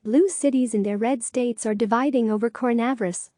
Blue cities in their red states are dividing over coronavirus.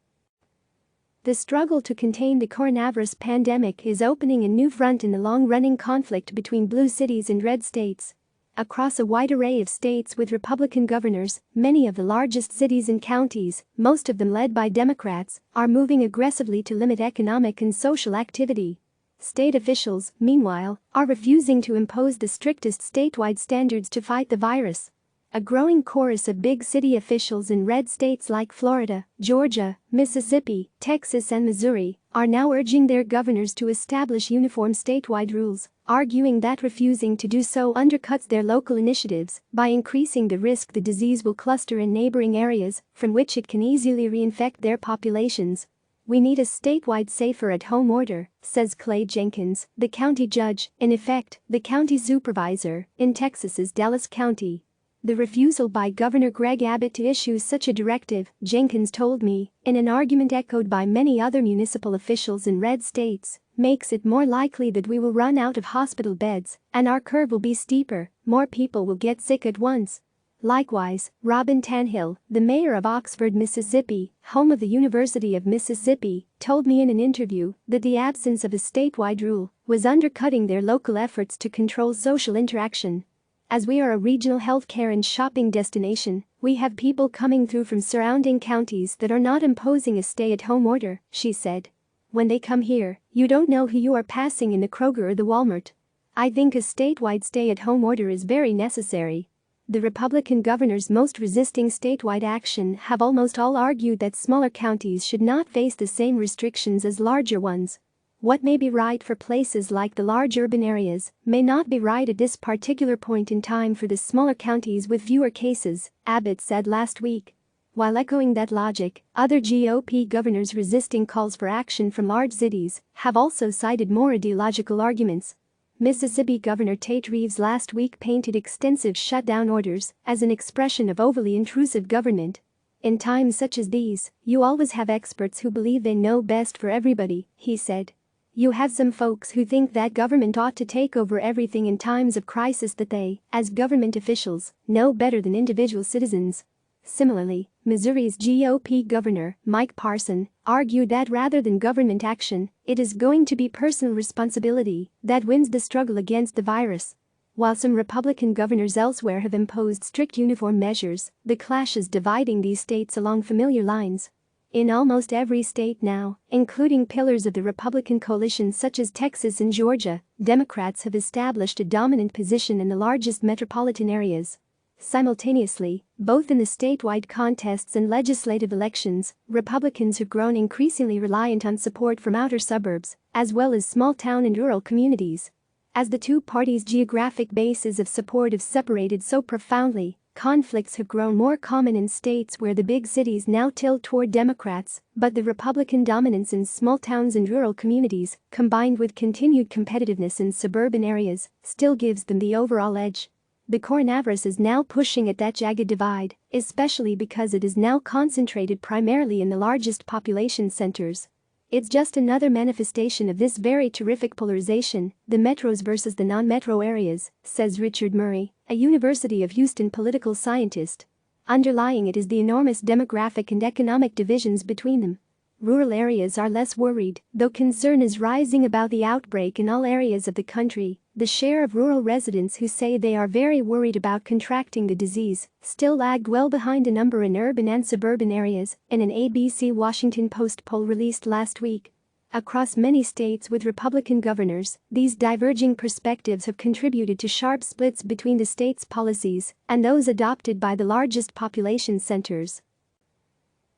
The struggle to contain the coronavirus pandemic is opening a new front in the long-running conflict between blue cities and red states. Across a wide array of states with Republican governors, many of the largest cities and counties, most of them led by Democrats, are moving aggressively to limit economic and social activity. State officials, meanwhile, are refusing to impose the strictest statewide standards to fight the virus. A growing chorus of big city officials in red states like Florida, Georgia, Mississippi, Texas and Missouri are now urging their governors to establish uniform statewide rules, arguing that refusing to do so undercuts their local initiatives by increasing the risk the disease will cluster in neighboring areas from which it can easily reinfect their populations. "We need a statewide safer-at-home order," says Clay Jenkins, the county judge, in effect, the county supervisor, in Texas's Dallas County. The refusal by Governor Greg Abbott to issue such a directive, Jenkins told me, in an argument echoed by many other municipal officials in red states, makes it more likely that we will run out of hospital beds and our curve will be steeper, more people will get sick at once. Likewise, Robin Tanhill, the mayor of Oxford, Mississippi, home of the University of Mississippi, told me in an interview that the absence of a statewide rule was undercutting their local efforts to control social interaction. "As we are a regional healthcare and shopping destination, we have people coming through from surrounding counties that are not imposing a stay-at-home order," she said. "When they come here, you don't know who you are passing in the Kroger or the Walmart. I think a statewide stay-at-home order is very necessary." The Republican governors most resisting statewide action have almost all argued that smaller counties should not face the same restrictions as larger ones. What may be right for places like the large urban areas may not be right at this particular point in time for the smaller counties with fewer cases, Abbott said last week. While echoing that logic, other GOP governors resisting calls for action from large cities have also cited more ideological arguments. Mississippi Governor Tate Reeves last week painted extensive shutdown orders as an expression of overly intrusive government. "In times such as these, you always have experts who believe they know best for everybody," he said. "You have some folks who think that government ought to take over everything in times of crisis, that they, as government officials, know better than individual citizens." Similarly, Missouri's GOP governor, Mike Parson, argued that rather than government action, it is going to be personal responsibility that wins the struggle against the virus. While some Republican governors elsewhere have imposed strict uniform measures, the clash is dividing these states along familiar lines. In almost every state now, including pillars of the Republican coalition such as Texas and Georgia, Democrats have established a dominant position in the largest metropolitan areas. Simultaneously, both in the statewide contests and legislative elections, Republicans have grown increasingly reliant on support from outer suburbs, as well as small-town and rural communities. As the two parties' geographic bases of support have separated so profoundly, conflicts have grown more common in states where the big cities now tilt toward Democrats, but the Republican dominance in small towns and rural communities, combined with continued competitiveness in suburban areas, still gives them the overall edge. The coronavirus is now pushing at that jagged divide, especially because it is now concentrated primarily in the largest population centers. It's just another manifestation of this very terrific polarization, the metros versus the non-metro areas, says Richard Murray, a University of Houston political scientist. Underlying it is the enormous demographic and economic divisions between them. Rural areas are less worried, though concern is rising about the outbreak in all areas of the country. The share of rural residents who say they are very worried about contracting the disease still lagged well behind a number in urban and suburban areas, in an ABC Washington Post poll released last week. Across many states with Republican governors, these diverging perspectives have contributed to sharp splits between the state's policies and those adopted by the largest population centers.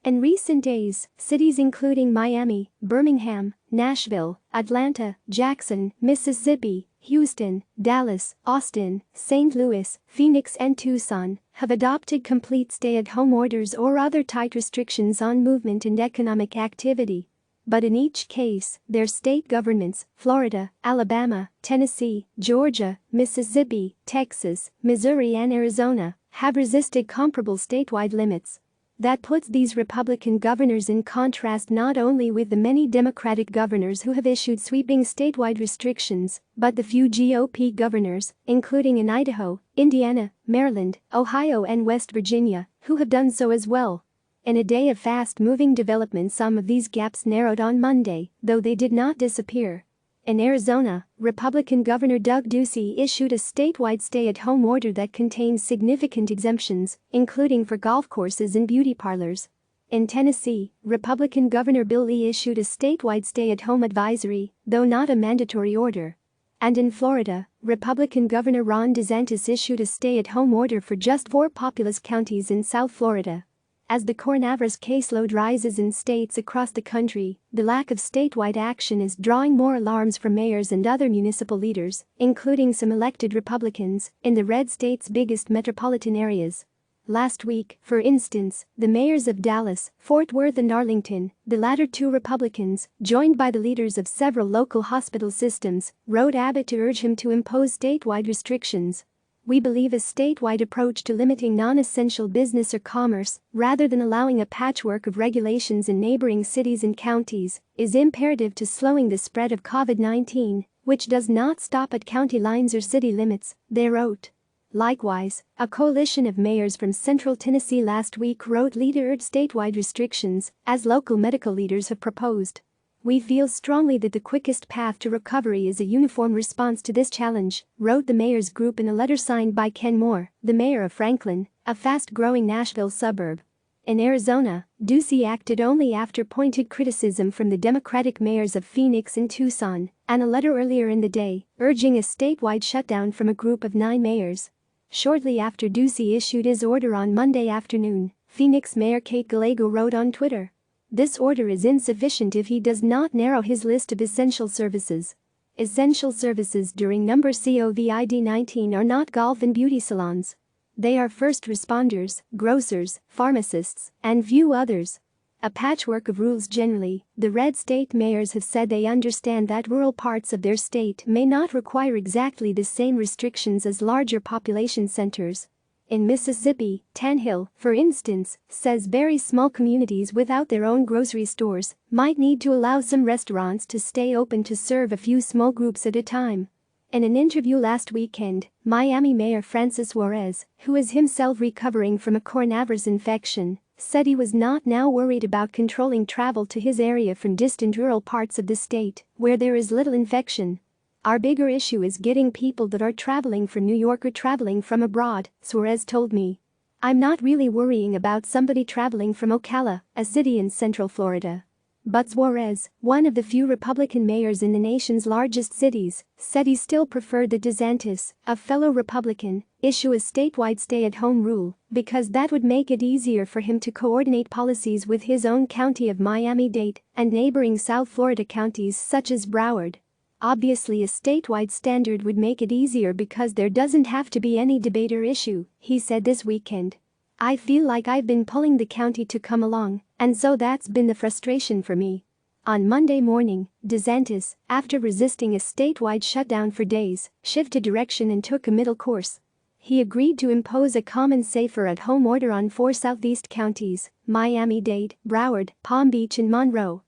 In recent days, cities including Miami, Birmingham, Nashville, Atlanta, Jackson, Mississippi, Houston, Dallas, Austin, St. Louis, Phoenix and Tucson have adopted complete stay-at-home orders or other tight restrictions on movement and economic activity. But in each case, their state governments, Florida, Alabama, Tennessee, Georgia, Mississippi, Texas, Missouri and Arizona, have resisted comparable statewide limits. That puts these Republican governors in contrast not only with the many Democratic governors who have issued sweeping statewide restrictions, but the few GOP governors, including in Idaho, Indiana, Maryland, Ohio and West Virginia, who have done so as well. In a day of fast-moving development, some of these gaps narrowed on Monday, though they did not disappear. In Arizona, Republican Governor Doug Ducey issued a statewide stay-at-home order that contains significant exemptions, including for golf courses and beauty parlors. In Tennessee, Republican Governor Bill Lee issued a statewide stay-at-home advisory, though not a mandatory order. And in Florida, Republican Governor Ron DeSantis issued a stay-at-home order for just 4 populous counties in South Florida. As the coronavirus caseload rises in states across the country, the lack of statewide action is drawing more alarms from mayors and other municipal leaders, including some elected Republicans, in the red state's biggest metropolitan areas. Last week, for instance, the mayors of Dallas, Fort Worth and Arlington, the latter 2 Republicans, joined by the leaders of several local hospital systems, wrote Abbott to urge him to impose statewide restrictions. We believe a statewide approach to limiting non-essential business or commerce, rather than allowing a patchwork of regulations in neighboring cities and counties, is imperative to slowing the spread of COVID-19, which does not stop at county lines or city limits, they wrote. Likewise, a coalition of mayors from central Tennessee last week wrote Lee to urge statewide restrictions, as local medical leaders have proposed. We feel strongly that the quickest path to recovery is a uniform response to this challenge, wrote the mayor's group in a letter signed by Ken Moore, the mayor of Franklin, a fast-growing Nashville suburb. In Arizona, Ducey acted only after pointed criticism from the Democratic mayors of Phoenix and Tucson, and a letter earlier in the day, urging a statewide shutdown from a group of 9 mayors. Shortly after Ducey issued his order on Monday afternoon, Phoenix Mayor Kate Gallego wrote on Twitter, "This order is insufficient if he does not narrow his list of essential services. Essential services during number COVID-19 are not golf and beauty salons. They are first responders, grocers, pharmacists, and few others." A patchwork of rules generally, the red state mayors have said they understand that rural parts of their state may not require exactly the same restrictions as larger population centers. In Mississippi, Tan Hill, for instance, says very small communities without their own grocery stores might need to allow some restaurants to stay open to serve a few small groups at a time. In an interview last weekend, Miami Mayor Francis Suarez, who is himself recovering from a coronavirus infection, said he was not now worried about controlling travel to his area from distant rural parts of the state, where there is little infection. "Our bigger issue is getting people that are traveling from New York or traveling from abroad," Suarez told me. "I'm not really worrying about somebody traveling from Ocala, a city in central Florida." But Suarez, one of the few Republican mayors in the nation's largest cities, said he still preferred that DeSantis, a fellow Republican, issue a statewide stay-at-home rule because that would make it easier for him to coordinate policies with his own county of Miami-Dade and neighboring South Florida counties such as Broward. "Obviously, a statewide standard would make it easier because there doesn't have to be any debate or issue," he said this weekend. "I feel like I've been pulling the county to come along, and so that's been the frustration for me." On Monday morning, DeSantis, after resisting a statewide shutdown for days, shifted direction and took a middle course. He agreed to impose a common safer-at-home order on 4 southeast counties: Miami-Dade, Broward, Palm Beach and Monroe.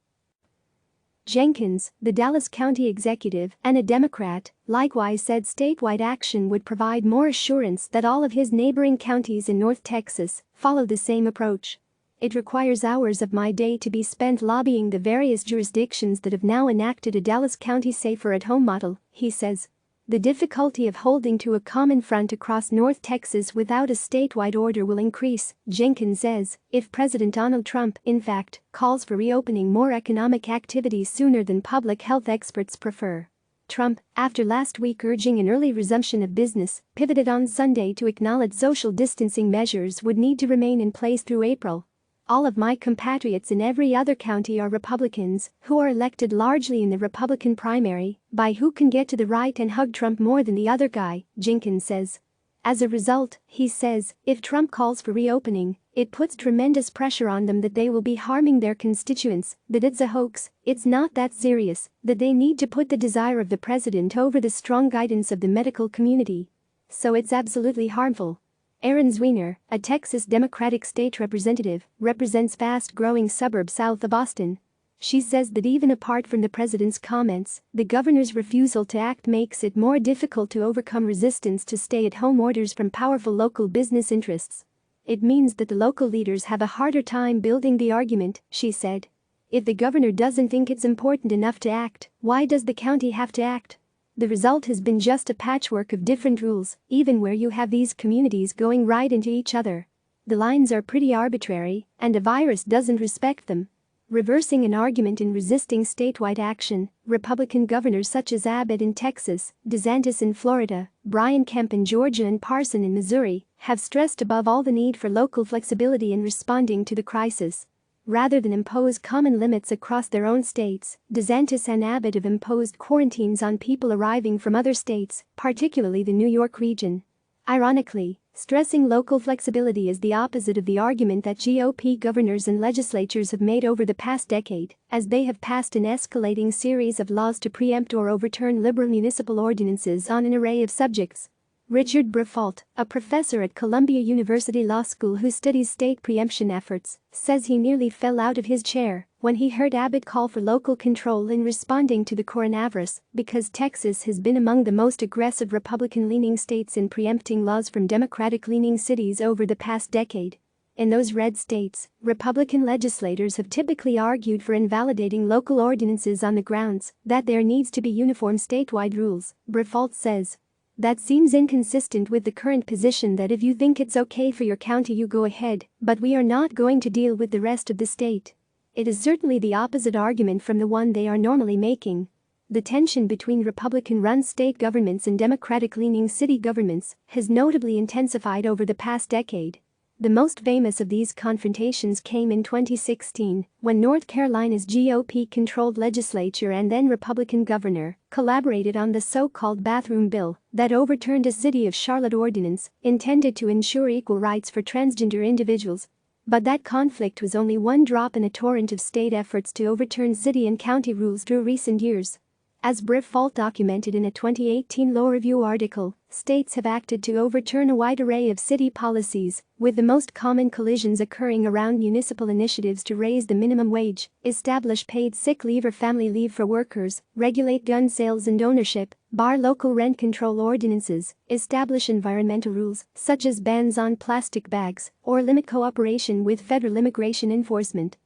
Jenkins, the Dallas County executive and a Democrat, likewise said statewide action would provide more assurance that all of his neighboring counties in North Texas follow the same approach. "It requires hours of my day to be spent lobbying the various jurisdictions that have now enacted a Dallas County safer-at-home model," he says. "The difficulty of holding to a common front across North Texas without a statewide order will increase," Jenkins says, "if President Donald Trump, in fact, calls for reopening more economic activity sooner than public health experts prefer." Trump, after last week urging an early resumption of business, pivoted on Sunday to acknowledge social distancing measures would need to remain in place through April. "All of my compatriots in every other county are Republicans who are elected largely in the Republican primary by who can get to the right and hug Trump more than the other guy," Jenkins says. As a result, he says, if Trump calls for reopening, it puts tremendous pressure on them that they will be harming their constituents, that it's a hoax, it's not that serious, that they need to put the desire of the president over the strong guidance of the medical community. So it's absolutely harmful. Erin Zwiener, a Texas Democratic state representative, represents fast-growing suburb south of Austin. She says that even apart from the president's comments, the governor's refusal to act makes it more difficult to overcome resistance to stay-at-home orders from powerful local business interests. It means that the local leaders have a harder time building the argument, she said. If the governor doesn't think it's important enough to act, why does the county have to act? The result has been just a patchwork of different rules, even where you have these communities going right into each other. The lines are pretty arbitrary, and a virus doesn't respect them. Reversing an argument in resisting statewide action, Republican governors such as Abbott in Texas, DeSantis in Florida, Brian Kemp in Georgia and Parson in Missouri have stressed above all the need for local flexibility in responding to the crisis. Rather than impose common limits across their own states, DeSantis and Abbott have imposed quarantines on people arriving from other states, particularly the New York region. Ironically, stressing local flexibility is the opposite of the argument that GOP governors and legislatures have made over the past decade, as they have passed an escalating series of laws to preempt or overturn liberal municipal ordinances on an array of subjects. Richard Briffault, a professor at Columbia University Law School who studies state preemption efforts, says he nearly fell out of his chair when he heard Abbott call for local control in responding to the coronavirus because Texas has been among the most aggressive Republican-leaning states in preempting laws from Democratic-leaning cities over the past decade. In those red states, Republican legislators have typically argued for invalidating local ordinances on the grounds that there needs to be uniform statewide rules, Briffault says. That seems inconsistent with the current position that if you think it's okay for your county you go ahead, but we are not going to deal with the rest of the state. It is certainly the opposite argument from the one they are normally making. The tension between Republican-run state governments and Democratic-leaning city governments has notably intensified over the past decade. The most famous of these confrontations came in 2016, when North Carolina's GOP-controlled legislature and then Republican governor collaborated on the so-called bathroom bill that overturned a City of Charlotte ordinance intended to ensure equal rights for transgender individuals. But that conflict was only one drop in a torrent of state efforts to overturn city and county rules through recent years. As Briffault documented in a 2018 Law Review article, states have acted to overturn a wide array of city policies, with the most common collisions occurring around municipal initiatives to raise the minimum wage, establish paid sick leave or family leave for workers, regulate gun sales and ownership, bar local rent control ordinances, establish environmental rules, such as bans on plastic bags, or limit cooperation with federal immigration enforcement.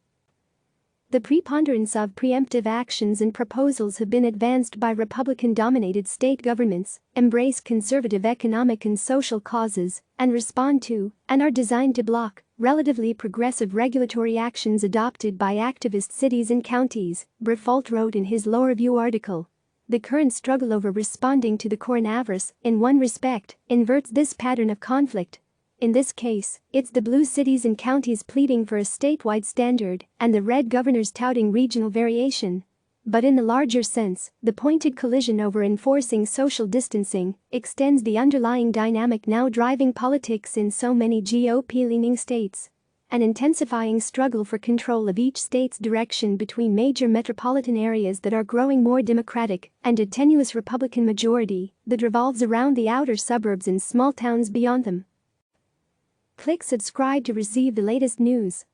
The preponderance of preemptive actions and proposals have been advanced by Republican-dominated state governments, embrace conservative economic and social causes, and respond to, and are designed to block, relatively progressive regulatory actions adopted by activist cities and counties, Briffault wrote in his Law Review article. The current struggle over responding to the coronavirus, in one respect, inverts this pattern of conflict. In this case, it's the blue cities and counties pleading for a statewide standard and the red governors touting regional variation. But in the larger sense, the pointed collision over enforcing social distancing extends the underlying dynamic now driving politics in so many GOP-leaning states. An intensifying struggle for control of each state's direction between major metropolitan areas that are growing more Democratic and a tenuous Republican majority that revolves around the outer suburbs and small towns beyond them. Click subscribe to receive the latest news.